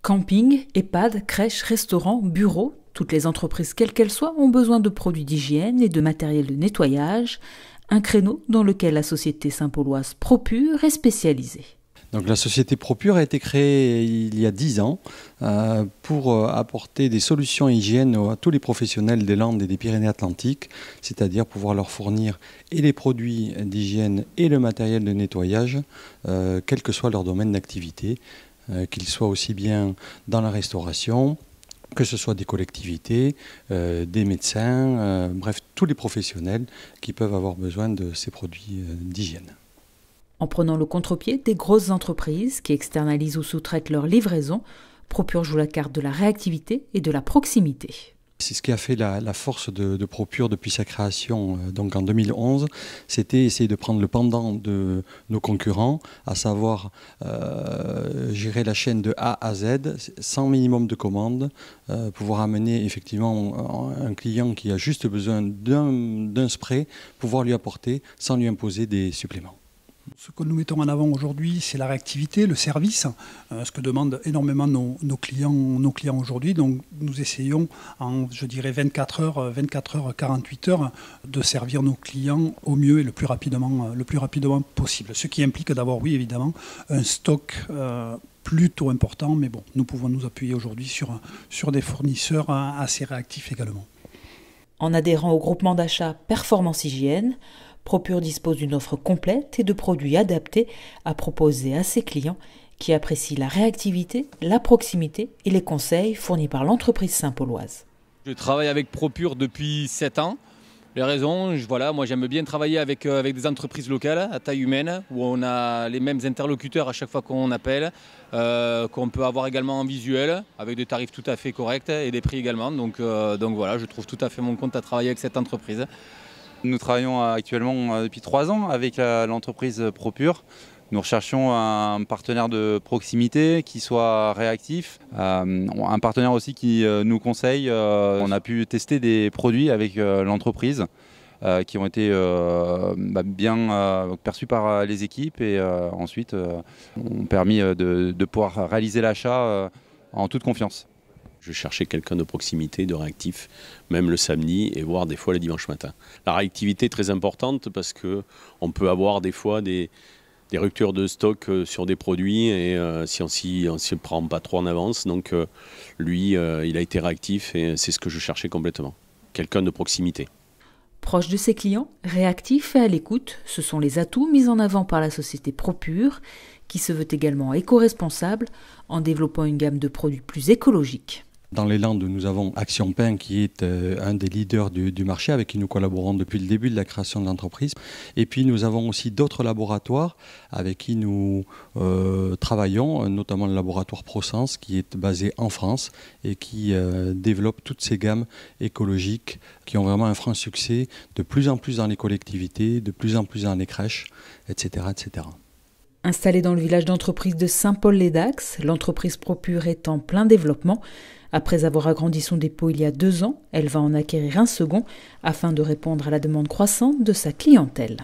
Camping, EHPAD, crèches, restaurants, bureaux, toutes les entreprises quelles qu'elles soient ont besoin de produits d'hygiène et de matériel de nettoyage, un créneau dans lequel la société saint-pauloise Propur est spécialisée. Donc la société Propur a été créée il y a 10 ans pour apporter des solutions hygiène à tous les professionnels des Landes et des Pyrénées-Atlantiques, c'est-à-dire pouvoir leur fournir et les produits d'hygiène et le matériel de nettoyage, quel que soit leur domaine d'activité, qu'ils soient aussi bien dans la restauration, que ce soit des collectivités, des médecins, bref, tous les professionnels qui peuvent avoir besoin de ces produits d'hygiène. En prenant le contre-pied des grosses entreprises qui externalisent ou sous-traitent leur livraison, Propur joue la carte de la réactivité et de la proximité. C'est ce qui a fait la force de Propur depuis sa création donc en 2011, c'était essayer de prendre le pendant de nos concurrents, à savoir gérer la chaîne de A à Z, sans minimum de commandes, pouvoir amener effectivement un client qui a juste besoin d'un spray, pouvoir lui apporter sans lui imposer des suppléments. Ce que nous mettons en avant aujourd'hui, c'est la réactivité, le service, ce que demandent énormément nos clients aujourd'hui. Donc nous essayons en, je dirais, 24 heures, 48 heures, de servir nos clients au mieux et le plus rapidement possible. Ce qui implique d'avoir, oui, évidemment, un stock plutôt important, mais bon, nous pouvons nous appuyer aujourd'hui sur des fournisseurs assez réactifs également. En adhérant au groupement d'achat Performance Hygiène, Propur dispose d'une offre complète et de produits adaptés à proposer à ses clients qui apprécient la réactivité, la proximité et les conseils fournis par l'entreprise saint-pauloise. Je travaille avec Propur depuis 7 ans. Les raisons, moi j'aime bien travailler avec des entreprises locales à taille humaine où on a les mêmes interlocuteurs à chaque fois qu'on appelle, qu'on peut avoir également en visuel avec des tarifs tout à fait corrects et des prix également. Donc voilà, je trouve tout à fait mon compte à travailler avec cette entreprise. Nous travaillons actuellement depuis 3 ans avec l'entreprise Propur. Nous recherchons un partenaire de proximité qui soit réactif, un partenaire aussi qui nous conseille. On a pu tester des produits avec l'entreprise qui ont été bien perçus par les équipes et ensuite ont permis de pouvoir réaliser l'achat en toute confiance. Je cherchais quelqu'un de proximité, de réactif, même le samedi et voire des fois le dimanche matin. La réactivité est très importante parce qu'on peut avoir des fois des ruptures de stock sur des produits et si on ne s'y prend pas trop en avance. Donc lui, il a été réactif et c'est ce que je cherchais complètement. Quelqu'un de proximité. Proche de ses clients, réactif et à l'écoute, ce sont les atouts mis en avant par la société Propur, qui se veut également éco-responsable en développant une gamme de produits plus écologiques. Dans les Landes, nous avons Action Pain qui est un des leaders du marché avec qui nous collaborons depuis le début de la création de l'entreprise. Et puis nous avons aussi d'autres laboratoires avec qui nous travaillons, notamment le laboratoire ProSense qui est basé en France et qui développe toutes ces gammes écologiques qui ont vraiment un franc succès de plus en plus dans les collectivités, de plus en plus dans les crèches, etc. etc. Installée dans le village d'entreprise de Saint-Paul-les-Dax, l'entreprise Propur est en plein développement. Après avoir agrandi son dépôt il y a 2 ans, elle va en acquérir un second afin de répondre à la demande croissante de sa clientèle.